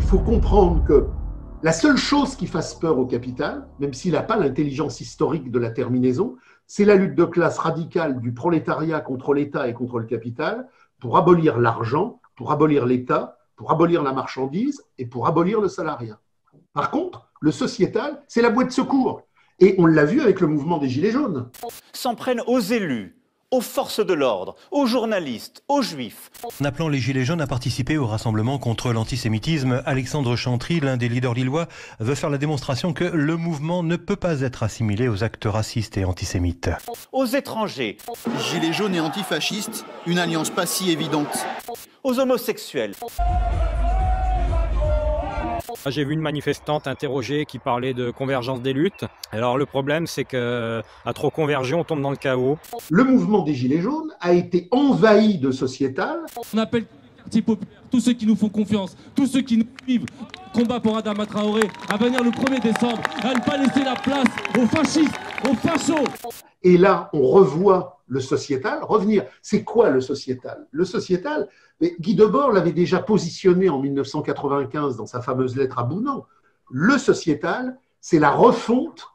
faut comprendre que la seule chose qui fasse peur au capital, même s'il n'a pas l'intelligence historique de la terminaison, c'est la lutte de classe radicale du prolétariat contre l'État et contre le capital pour abolir l'argent, pour abolir l'État, pour abolir la marchandise et pour abolir le salariat. Par contre, le sociétal, c'est la bouée de secours. Et on l'a vu avec le mouvement des Gilets jaunes. S'en prennent aux élus, aux forces de l'ordre, aux journalistes, aux juifs. En appelant les Gilets jaunes à participer au rassemblement contre l'antisémitisme, Alexandre Chantry, l'un des leaders lillois, veut faire la démonstration que le mouvement ne peut pas être assimilé aux actes racistes et antisémites. Aux étrangers. Gilets jaunes et antifascistes, une alliance pas si évidente. Aux homosexuels. J'ai vu une manifestante interrogée qui parlait de convergence des luttes. Alors le problème, c'est qu'à trop converger, on tombe dans le chaos. Le mouvement des Gilets jaunes a été envahi de sociétal. On appelle les quartiers populaires, tous ceux qui nous font confiance, tous ceux qui nous suivent, combat pour Adama Traoré, à venir le 1er décembre, à ne pas laisser la place aux fascistes, aux fachos. Et là, on revoit le sociétal revenir. C'est quoi le sociétal? Le sociétal, Guy Debord l'avait déjà positionné en 1995 dans sa fameuse lettre à Bounan. Le sociétal, c'est la refonte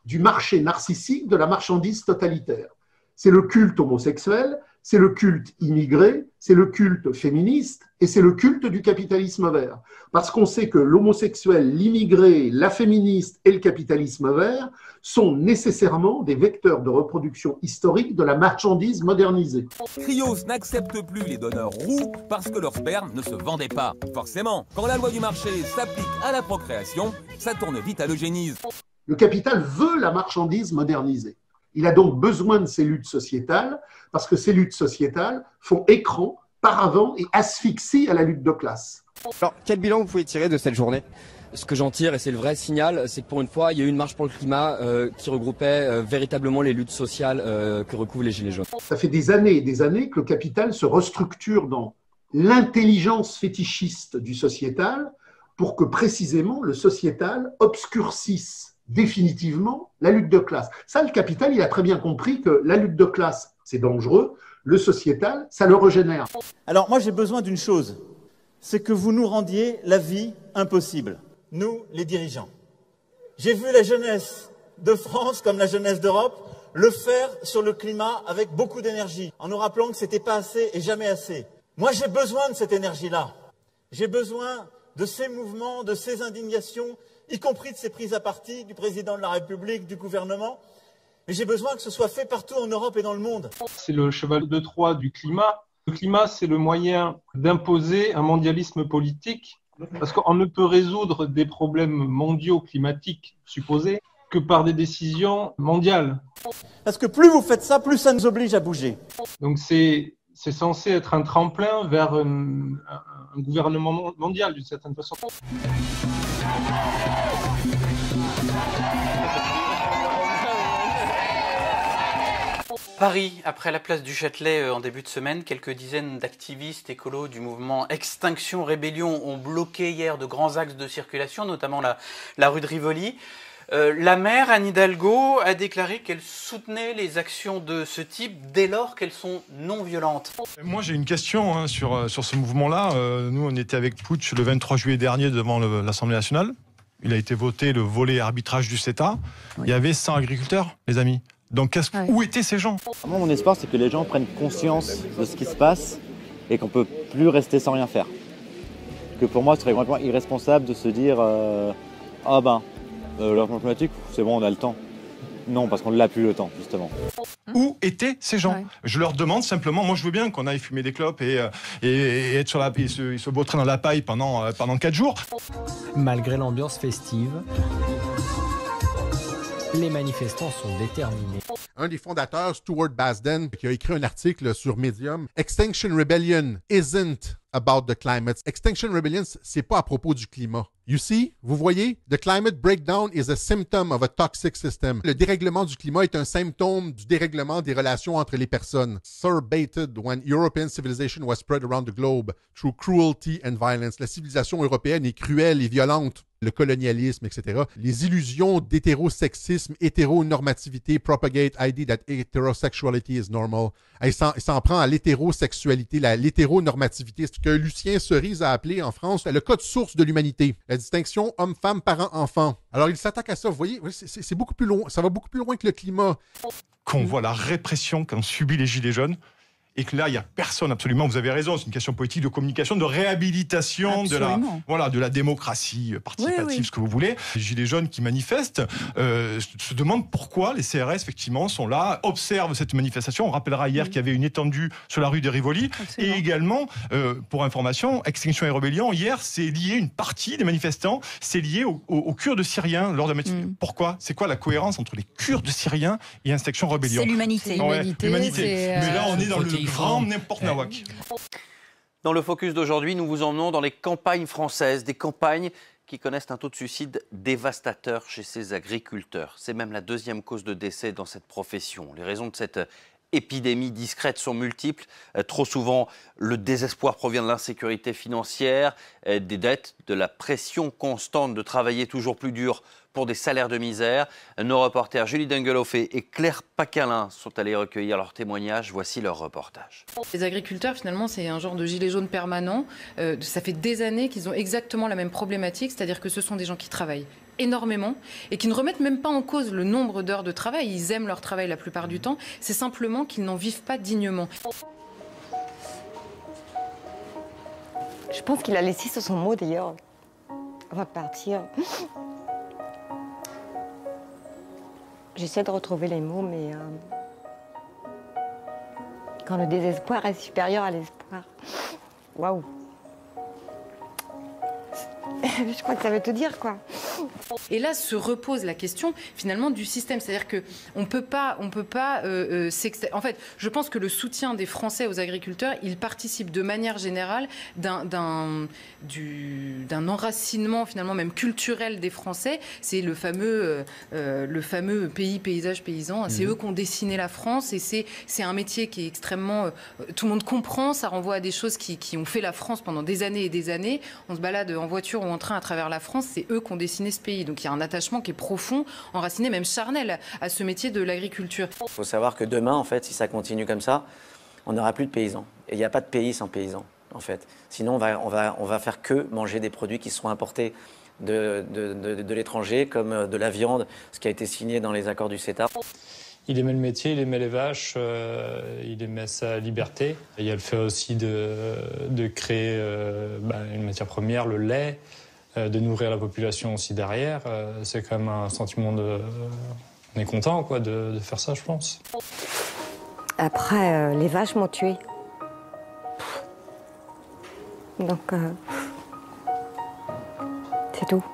du marché narcissique de la marchandise totalitaire. C'est le culte homosexuel, c'est le culte immigré, c'est le culte féministe et c'est le culte du capitalisme vert. Parce qu'on sait que l'homosexuel, l'immigré, la féministe et le capitalisme vert sont nécessairement des vecteurs de reproduction historique de la marchandise modernisée. Cryos n'accepte plus les donneurs roux parce que leur sperme ne se vendait pas. Forcément, quand la loi du marché s'applique à la procréation, ça tourne vite à l'eugénisme. Le capital veut la marchandise modernisée. Il a donc besoin de ces luttes sociétales parce que ces luttes sociétales font écran, paravent et asphyxie à la lutte de classe. Alors, quel bilan vous pouvez tirer de cette journée? Ce que j'en tire, et c'est le vrai signal, c'est que pour une fois, il y a eu une marche pour le climat qui regroupait véritablement les luttes sociales que recouvrent les Gilets jaunes. Ça fait des années et des années que le capital se restructure dans l'intelligence fétichiste du sociétal pour que précisément le sociétal obscurcisse définitivement la lutte de classe. Ça, le capital, il a très bien compris que la lutte de classe, c'est dangereux, le sociétal, ça le régénère. Alors moi, j'ai besoin d'une chose, c'est que vous nous rendiez la vie impossible, nous, les dirigeants. J'ai vu la jeunesse de France, comme la jeunesse d'Europe, le faire sur le climat avec beaucoup d'énergie, en nous rappelant que c'était pas assez et jamais assez. Moi, j'ai besoin de cette énergie-là. J'ai besoin de ces mouvements, de ces indignations, y compris de ces prises à partie du président de la République, du gouvernement. Mais j'ai besoin que ce soit fait partout en Europe et dans le monde. C'est le cheval de Troie du climat. Le climat, c'est le moyen d'imposer un mondialisme politique, parce qu'on ne peut résoudre des problèmes mondiaux climatiques supposés que par des décisions mondiales. Parce que plus vous faites ça, plus ça nous oblige à bouger. Donc c'est censé être un tremplin vers un gouvernement mondial, d'une certaine façon. Paris, après la place du Châtelet en début de semaine, quelques dizaines d'activistes écolos du mouvement Extinction Rébellion ont bloqué hier de grands axes de circulation, notamment la rue de Rivoli. La maire, Anne Hidalgo, a déclaré qu'elle soutenait les actions de ce type dès lors qu'elles sont non violentes. Moi j'ai une question sur ce mouvement-là. Nous on était avec Putsch le 23 juillet dernier devant l'Assemblée nationale. Il a été voté le volet arbitrage du CETA. Oui. Il y avait 100 agriculteurs, les amis. Donc où étaient ces gens? Moi, mon espoir, c'est que les gens prennent conscience de ce qui se passe et qu'on ne peut plus rester sans rien faire. Que pour moi, ce serait complètement irresponsable de se dire le changement climatique, c'est bon, on a le temps. Non, parce qu'on ne l'a plus le temps, justement. Où étaient ces gens? Je leur demande simplement, moi je veux bien qu'on aille fumer des clopes et être sur se vautrer dans la paille pendant 4 jours. Malgré l'ambiance festive, les manifestants sont déterminés. Un des fondateurs, Stuart Basden, qui a écrit un article sur Medium, Extinction Rebellion isn't about the climate. Extinction Rebellion, c'est pas à propos du climat. You see, vous voyez, the climate breakdown is a symptom of a toxic system. Le dérèglement du climat est un symptôme du dérèglement des relations entre les personnes. Exacerbated when European civilization was spread around the globe through cruelty and violence. La civilisation européenne est cruelle et violente. Le colonialisme, etc. Les illusions d'hétérosexisme, hétéronormativité propagate idea that heterosexuality is normal. Il s'en prend à l'hétérosexualité. L'hétéronormativité, c'est que Lucien Cerise a appelé en France le code source de l'humanité, la distinction homme-femme, parent-enfant. Alors, il s'attaque à ça, vous voyez, c'est beaucoup plus loin, ça va beaucoup plus loin que le climat. Qu'on voit la répression qu'ont subi les Gilets jaunes, et que là, il n'y a personne absolument, vous avez raison, c'est une question politique de communication, de réhabilitation de la démocratie participative, ce que vous voulez. Les Gilets jaunes qui manifestent se demandent pourquoi les CRS, effectivement, sont là, observent cette manifestation. On rappellera hier qu'il y avait une étendue sur la rue de Rivoli. Et également, pour information, Extinction et Rebellion, hier, c'est lié, une partie des manifestants, c'est lié aux Kurdes syriens lors de la manifestation. Pourquoi? C'est quoi la cohérence entre les Kurdes syriens et Extinction Rebellion? C'est l'humanité. Mais là, on est dans le grand n'importe nawak. Dans le focus d'aujourd'hui, nous vous emmenons dans les campagnes françaises, des campagnes qui connaissent un taux de suicide dévastateur chez ces agriculteurs. C'est même la deuxième cause de décès dans cette profession. Les raisons de cette épidémie discrète sont multiples. Trop souvent, le désespoir provient de l'insécurité financière, des dettes, de la pression constante de travailler toujours plus dur pour des salaires de misère. Nos reporters Julie Dungeloff et Claire Pacalin sont allés recueillir leurs témoignages. Voici leur reportage. Les agriculteurs, finalement, c'est un genre de gilet jaune permanent. Ça fait des années qu'ils ont exactement la même problématique, c'est-à-dire que ce sont des gens qui travaillent énormément et qui ne remettent même pas en cause le nombre d'heures de travail. Ils aiment leur travail la plupart du temps. C'est simplement qu'ils n'en vivent pas dignement. Je pense qu'il a laissé sur son mot d'ailleurs. On va partir. J'essaie de retrouver les mots, mais quand le désespoir est supérieur à l'espoir. Waouh. Je crois que ça veut tout dire, quoi. Et là se repose la question finalement du système, c'est-à-dire que on peut pas en fait, je pense que le soutien des Français aux agriculteurs, il participe de manière générale d'un enracinement finalement même culturel des Français. C'est le fameux pays, paysage, paysan. C'est eux qui ont dessiné la France et c'est un métier qui est extrêmement tout le monde comprend. Ça renvoie à des choses qui ont fait la France pendant des années et des années. On se balade en voiture ou en train à travers la France, c'est eux qui ont dessiné ce pays. Donc il y a un attachement qui est profond, enraciné, même charnel, à ce métier de l'agriculture. Il faut savoir que demain, en fait, si ça continue comme ça, on n'aura plus de paysans. Et il n'y a pas de pays sans paysans, en fait. Sinon, on va faire que manger des produits qui seront importés de l'étranger, comme de la viande, ce qui a été signé dans les accords du CETA. Il aimait le métier, il aimait les vaches, il aimait sa liberté. Il y a le fait aussi de créer une matière première, le lait, de nourrir la population aussi derrière. C'est quand même un sentiment de... On est content quoi, de faire ça, je pense. Après, les vaches m'ont tué. Donc, c'est tout.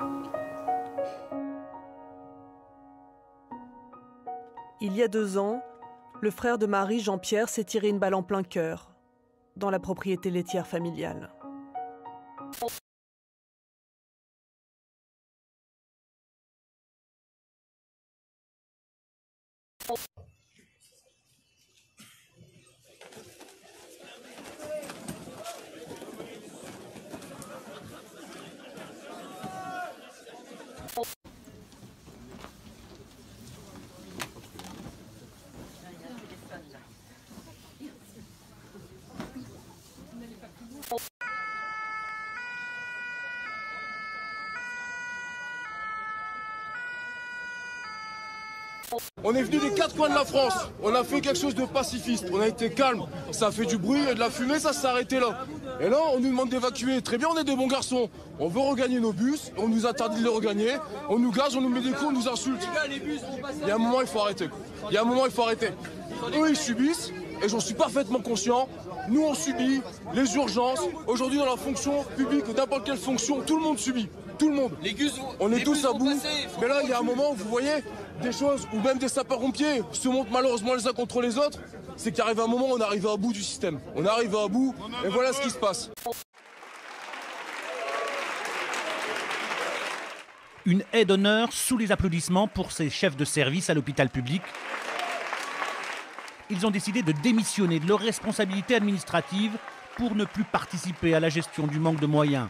Il y a 2 ans, le frère de Marie, Jean-Pierre, s'est tiré une balle en plein cœur, dans la propriété laitière familiale. On est venu des 4 coins de la France, on a fait quelque chose de pacifiste, on a été calme, ça a fait du bruit et de la fumée, ça s'est arrêté là. Et là, on nous demande d'évacuer, très bien, on est des bons garçons, on veut regagner nos bus, on nous interdit de les regagner, on nous gage, on nous met des coups, on nous insulte. Il y a un moment, il faut arrêter. Il y a un moment, il faut arrêter. Eux, ils subissent, et j'en suis parfaitement conscient, nous, on subit les urgences. Aujourd'hui, dans la fonction publique, n'importe quelle fonction, tout le monde subit. Tout le monde. On est tous à bout. Mais là, il y a un moment où vous voyez des choses, où même des sapeurs-pompiers se montent malheureusement les uns contre les autres. C'est qu'il arrive un moment où on arrive à bout du système. On arrive à bout, et voilà ce qui se passe. Une haie d'honneur sous les applaudissements pour ces chefs de service à l'hôpital public. Ils ont décidé de démissionner de leurs responsabilités administratives pour ne plus participer à la gestion du manque de moyens.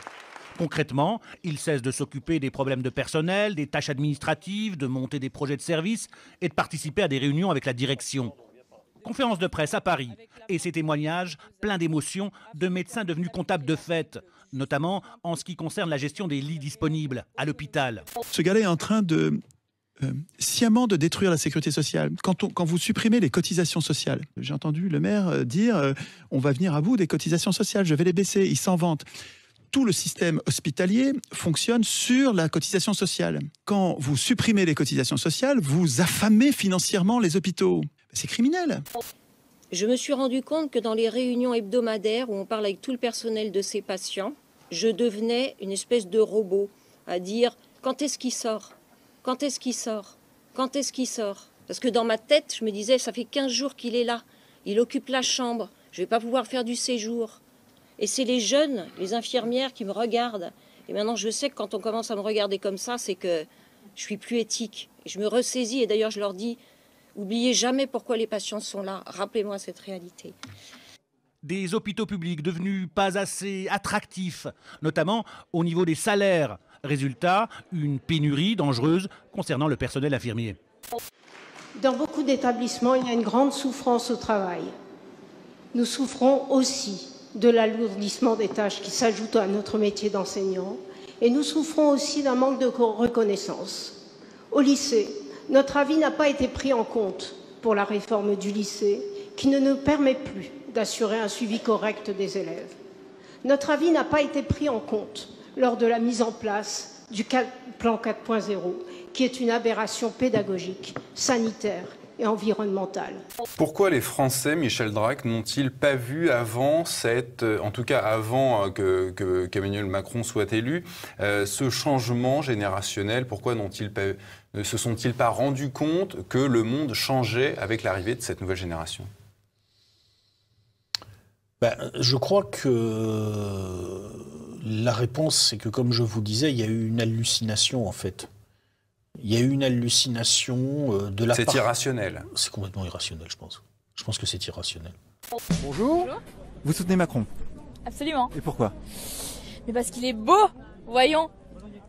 Concrètement, ils cessent de s'occuper des problèmes de personnel, des tâches administratives, de monter des projets de service et de participer à des réunions avec la direction. Conférence de presse à Paris. Et ces témoignages, pleins d'émotions, de médecins devenus comptables de fait, notamment en ce qui concerne la gestion des lits disponibles à l'hôpital. Ce gars-là est en train de sciemment de détruire la sécurité sociale. Quand vous supprimez les cotisations sociales, j'ai entendu le maire dire on va venir à bout des cotisations sociales, je vais les baisser, il s'en vante. Tout le système hospitalier fonctionne sur la cotisation sociale. Quand vous supprimez les cotisations sociales, vous affamez financièrement les hôpitaux. C'est criminel. Je me suis rendu compte que dans les réunions hebdomadaires où on parle avec tout le personnel de ces patients, je devenais une espèce de robot à dire quand est-ce qu'il sort ? Quand est-ce qu'il sort ? Quand est-ce qu'il sort ? Parce que dans ma tête, je me disais ça fait 15 jours qu'il est là. Il occupe la chambre. Je ne vais pas pouvoir faire du séjour. Et c'est les jeunes, les infirmières qui me regardent. Et maintenant, je sais que quand on commence à me regarder comme ça, c'est que je suis plus éthique. Et je me ressaisis et d'ailleurs, je leur dis, oubliez jamais pourquoi les patients sont là. Rappelez-moi cette réalité. Des hôpitaux publics devenus pas assez attractifs, notamment au niveau des salaires. Résultat, une pénurie dangereuse concernant le personnel infirmier. Dans beaucoup d'établissements, il y a une grande souffrance au travail. Nous souffrons aussi de l'alourdissement des tâches qui s'ajoutent à notre métier d'enseignant et nous souffrons aussi d'un manque de reconnaissance. Au lycée, notre avis n'a pas été pris en compte pour la réforme du lycée qui ne nous permet plus d'assurer un suivi correct des élèves. Notre avis n'a pas été pris en compte lors de la mise en place du plan 4.0 qui est une aberration pédagogique, sanitaire et environnementale. Pourquoi les Français, Michel Drac, n'ont-ils pas vu avant en tout cas avant qu'Emmanuel Macron soit élu, ce changement générationnel? Pourquoi ne se sont-ils pas rendus compte que le monde changeait avec l'arrivée de cette nouvelle génération? Je crois que la réponse, c'est que, comme je vous disais, il y a eu une hallucination, en fait. Il y a eu une hallucination de la part... C'est irrationnel. C'est complètement irrationnel, je pense. Je pense que c'est irrationnel. Bonjour. Vous soutenez Macron? Absolument. Et pourquoi? Mais parce qu'il est beau, voyons.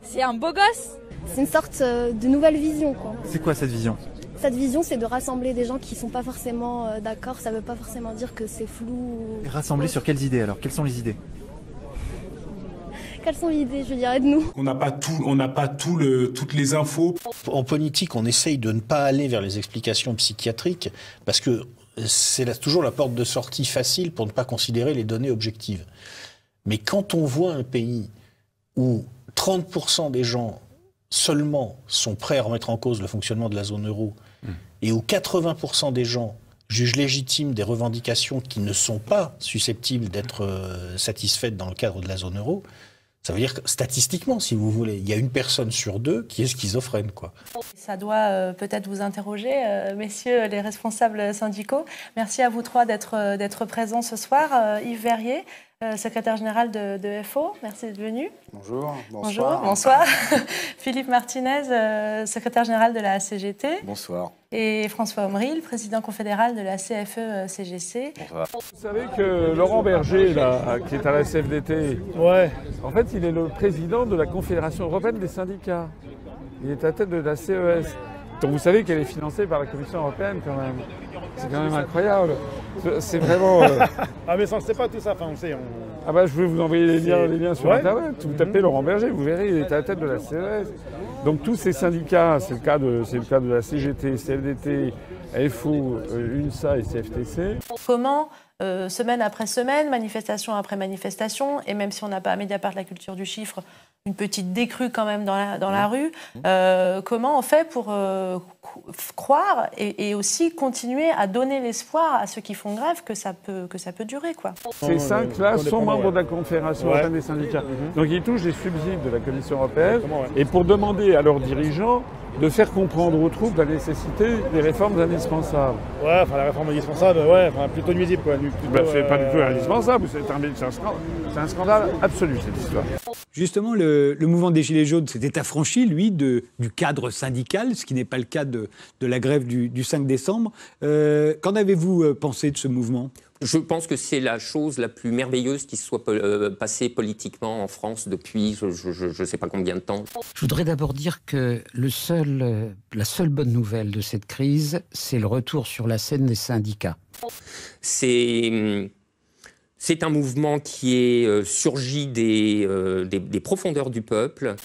C'est un beau gosse. C'est une sorte de nouvelle vision, quoi. C'est quoi cette vision? Cette vision, c'est de rassembler des gens qui ne sont pas forcément d'accord. Ça ne veut pas forcément dire que c'est flou. Et rassembler sur quelles idées alors? Quelles sont les idées? Quelles sont les idées, je dirais, de nous? On n'a pas toutes les infos. En politique, on essaye de ne pas aller vers les explications psychiatriques parce que c'est toujours la porte de sortie facile pour ne pas considérer les données objectives. Mais quand on voit un pays où 30% des gens seulement sont prêts à remettre en cause le fonctionnement de la zone euro et où 80% des gens jugent légitimes des revendications qui ne sont pas susceptibles d'être satisfaites dans le cadre de la zone euro, ça veut dire que statistiquement, si vous voulez, il y a une personne sur deux qui est schizophrène, quoi. Ça doit peut-être vous interroger, messieurs les responsables syndicaux. Merci à vous trois d'être présents ce soir. Yves Verrier, secrétaire général de FO, merci d'être venu. Bonjour, bonsoir. bonsoir. Bonsoir. Philippe Martinez, secrétaire général de la CGT. Bonsoir. Et François Omril, président confédéral de la CFE-CGC. Bonsoir. Vous savez que Laurent Berger, là, qui est à la CFDT, en fait, il est le président de la Confédération européenne des syndicats. Il est à la tête de la CES. Donc vous savez qu'elle est financée par la Commission européenne quand même. C'est quand même incroyable. C'est vraiment... Ah mais ça, on ne sait pas tout ça, enfin on sait. Ah bah je vais vous envoyer les liens sur Internet. Vous tapez Laurent Berger, vous verrez, il est à la tête de la CES. Donc tous ces syndicats, c'est le cas de la CGT, CFDT, FO, UNSA et CFTC. Comment, semaine après semaine, manifestation après manifestation, et même si on n'a pas à Mediapart la culture du chiffre, une petite décrue quand même dans la rue, comment on fait pour croire et aussi continuer à donner l'espoir à ceux qui font grève que ça peut durer, quoi. Ces cinq-là sont membres de la Confédération européenne des syndicats. Donc ils touchent des subsides de la Commission européenne, et pour demander à leurs dirigeants de faire comprendre aux troupes la nécessité des réformes indispensables. Ouais, enfin la réforme indispensable, ouais, enfin plutôt nuisible, quoi. C'est pas du tout indispensable, c'est un C'est un scandale absolu, cette histoire. Justement, le mouvement des Gilets jaunes s'était affranchi, lui, du cadre syndical, ce qui n'est pas le cas de la grève du 5 décembre. Qu'en avez-vous pensé de ce mouvement ? Je pense que c'est la chose la plus merveilleuse qui se soit passée politiquement en France depuis je ne sais pas combien de temps. Je voudrais d'abord dire que la seule bonne nouvelle de cette crise, c'est le retour sur la scène des syndicats. C'est un mouvement qui est surgi des profondeurs du peuple.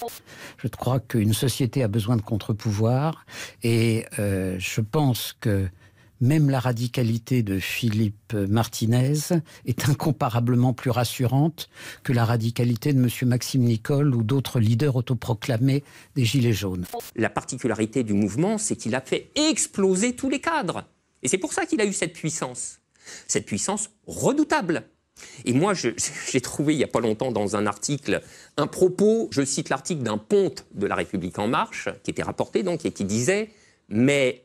Je crois qu'une société a besoin de contre-pouvoirs et je pense que même la radicalité de Philippe Martinez est incomparablement plus rassurante que la radicalité de M. Maxime Nicole ou d'autres leaders autoproclamés des Gilets jaunes. La particularité du mouvement, c'est qu'il a fait exploser tous les cadres. Et c'est pour ça qu'il a eu cette puissance redoutable. Et moi, j'ai trouvé il n'y a pas longtemps dans un article un propos, je cite l'article d'un ponte de La République En Marche, qui était rapporté donc et qui disait « Mais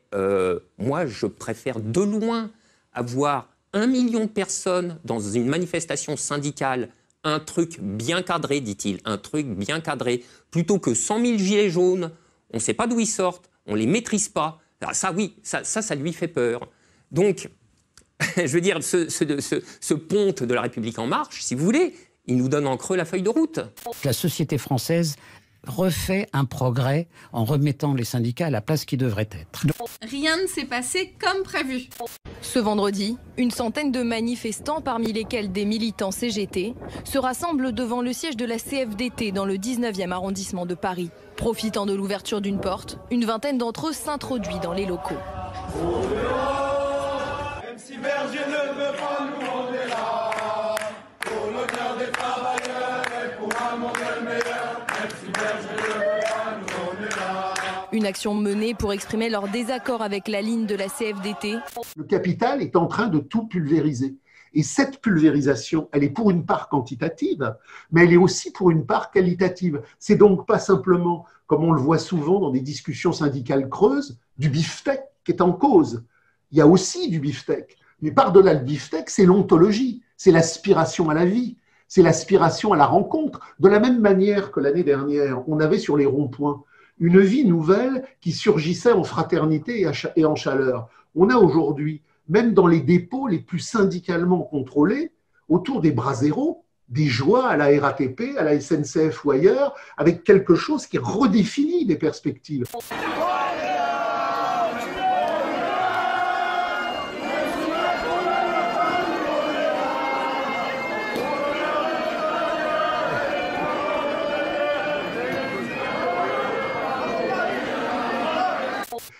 moi, je préfère de loin avoir 1 million de personnes dans une manifestation syndicale, un truc bien cadré, dit-il, un truc bien cadré, plutôt que 100 000 gilets jaunes, on ne sait pas d'où ils sortent, on ne les maîtrise pas. » Alors ça, oui, ça lui fait peur. Donc, je veux dire, ce ponte de La République En Marche, si vous voulez, il nous donne en creux la feuille de route. La société française refait un progrès en remettant les syndicats à la place qu'ils devraient être. Rien ne s'est passé comme prévu. Ce vendredi, une centaine de manifestants, parmi lesquels des militants CGT, se rassemblent devant le siège de la CFDT dans le 19e arrondissement de Paris. Profitant de l'ouverture d'une porte, une vingtaine d'entre eux s'introduit dans les locaux. MC Berger ne veut pas nous rendre là, pour l'honneur des travailleurs et pour un monde meilleur. MC Berger ne veut pas nous rendre là. Une action menée pour exprimer leur désaccord avec la ligne de la CFDT. Le capital est en train de tout pulvériser. Et cette pulvérisation, elle est pour une part quantitative, mais elle est aussi pour une part qualitative. C'est donc pas simplement, comme on le voit souvent dans des discussions syndicales creuses, du beefsteak qui est en cause. Il y a aussi du beefsteak. Mais par-delà le beefsteak, c'est l'ontologie, c'est l'aspiration à la vie, c'est l'aspiration à la rencontre. De la même manière que l'année dernière, on avait sur les ronds-points une vie nouvelle qui surgissait en fraternité et en chaleur. On a aujourd'hui, même dans les dépôts les plus syndicalement contrôlés, autour des bras zéro, des joies à la RATP, à la SNCF ou ailleurs, avec quelque chose qui redéfinit des perspectives.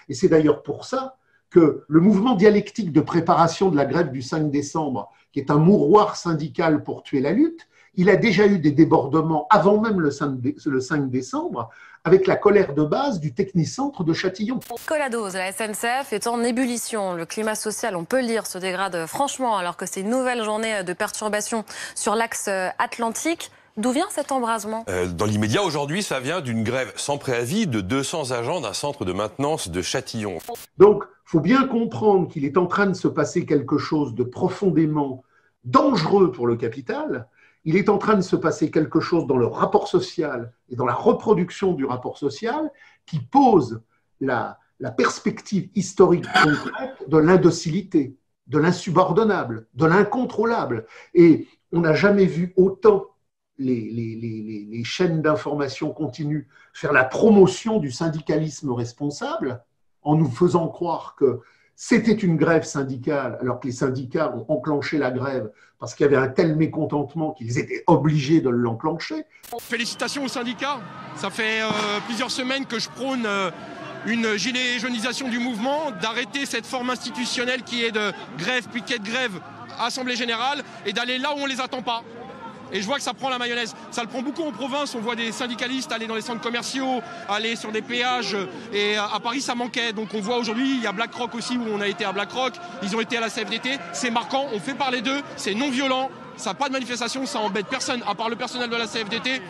Et c'est d'ailleurs pour ça que le mouvement dialectique de préparation de la grève du 5 décembre, qui est un mouroir syndical pour tuer la lutte, il a déjà eu des débordements avant même le 5 décembre, avec la colère de base du Technicentre de Châtillon. Coladose, la SNCF est en ébullition. Le climat social, on peut le lire, se dégrade franchement, alors que c'est une nouvelle journée de perturbation sur l'axe atlantique. D'où vient cet embrasement ? Dans l'immédiat, aujourd'hui, ça vient d'une grève sans préavis de 200 agents d'un centre de maintenance de Châtillon. Donc, il faut bien comprendre qu'il est en train de se passer quelque chose de profondément dangereux pour le capital. Il est en train de se passer quelque chose dans le rapport social et dans la reproduction du rapport social qui pose la perspective historique concrète de l'indocilité, de l'insubordonnable, de l'incontrôlable. Et on n'a jamais vu autant les chaînes d'information continuent faire la promotion du syndicalisme responsable en nous faisant croire que c'était une grève syndicale alors que les syndicats ont enclenché la grève parce qu'il y avait un tel mécontentement qu'ils étaient obligés de l'enclencher. Félicitations aux syndicats. Ça fait plusieurs semaines que je prône une gilet jaunisation du mouvement, d'arrêter cette forme institutionnelle qui est de grève, piquet de grève, assemblée générale et d'aller là où on ne les attend pas. Et je vois que ça prend la mayonnaise. Ça le prend beaucoup en province. On voit des syndicalistes aller dans les centres commerciaux, aller sur des péages. Et à Paris, ça manquait. Donc on voit aujourd'hui, il y a BlackRock aussi, où on a été à BlackRock. Ils ont été à la CFDT. C'est marquant, on fait parler d'eux. C'est non violent. Ça n'a pas de manifestation, ça embête personne, à part le personnel de la CFDT.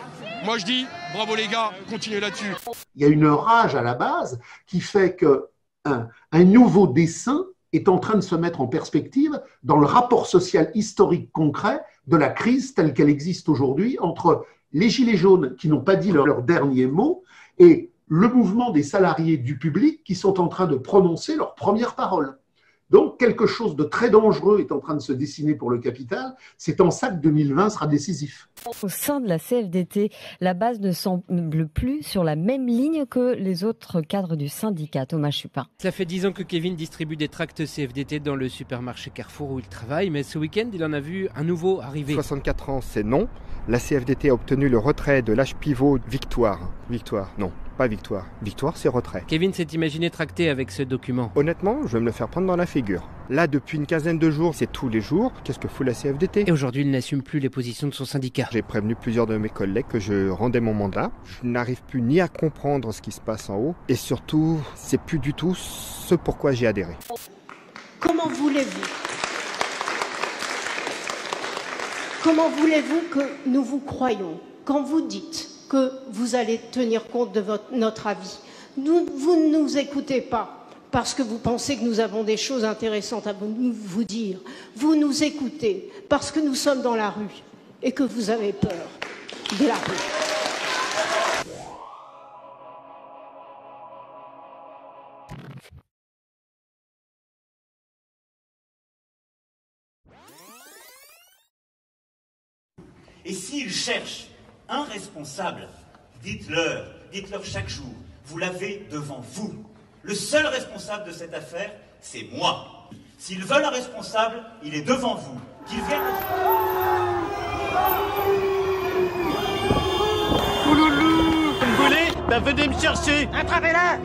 Moi, je dis, bravo les gars, continuez là-dessus. Il y a une rage à la base qui fait qu'un nouveau dessin est en train de se mettre en perspective dans le rapport social historique concret de la crise telle qu'elle existe aujourd'hui entre les Gilets jaunes qui n'ont pas dit leur dernier mot et le mouvement des salariés du public qui sont en train de prononcer leurs premières paroles. Donc, quelque chose de très dangereux est en train de se dessiner pour le capital. C'est en ça que 2020 sera décisif. Au sein de la CFDT, la base ne semble plus sur la même ligne que les autres cadres du syndicat. Thomas Chupin. Ça fait 10 ans que Kevin distribue des tracts CFDT dans le supermarché Carrefour où il travaille, mais ce week-end, il en a vu un nouveau arriver. 64 ans, c'est non. La CFDT a obtenu le retrait de l'âge pivot Victoire. Victoire, non. Pas Victoire. Victoire, c'est retrait. Kevin s'est imaginé tracter avec ce document. Honnêtement, je vais me le faire prendre dans la figure. Là, depuis une quinzaine de jours, c'est tous les jours. Qu'est-ce que fout la CFDT? Et aujourd'hui, il n'assume plus les positions de son syndicat. J'ai prévenu plusieurs de mes collègues que je rendais mon mandat. Je n'arrive plus ni à comprendre ce qui se passe en haut. Et surtout, c'est plus du tout ce pourquoi j'ai adhéré. Comment voulez-vous que nous vous croyions quand vous dites que vous allez tenir compte de notre avis? Vous ne nous écoutez pas parce que vous pensez que nous avons des choses intéressantes à vous dire. Vous nous écoutez parce que nous sommes dans la rue et que vous avez peur de la rue. Et s'ils cherchent un responsable, dites-leur chaque jour, vous l'avez devant vous. Le seul responsable de cette affaire, c'est moi. S'ils veulent un responsable, il est devant vous. Qu'ils viennent... Ouloulou, vous me voulez? Ben venez me chercher. Attrapez-la!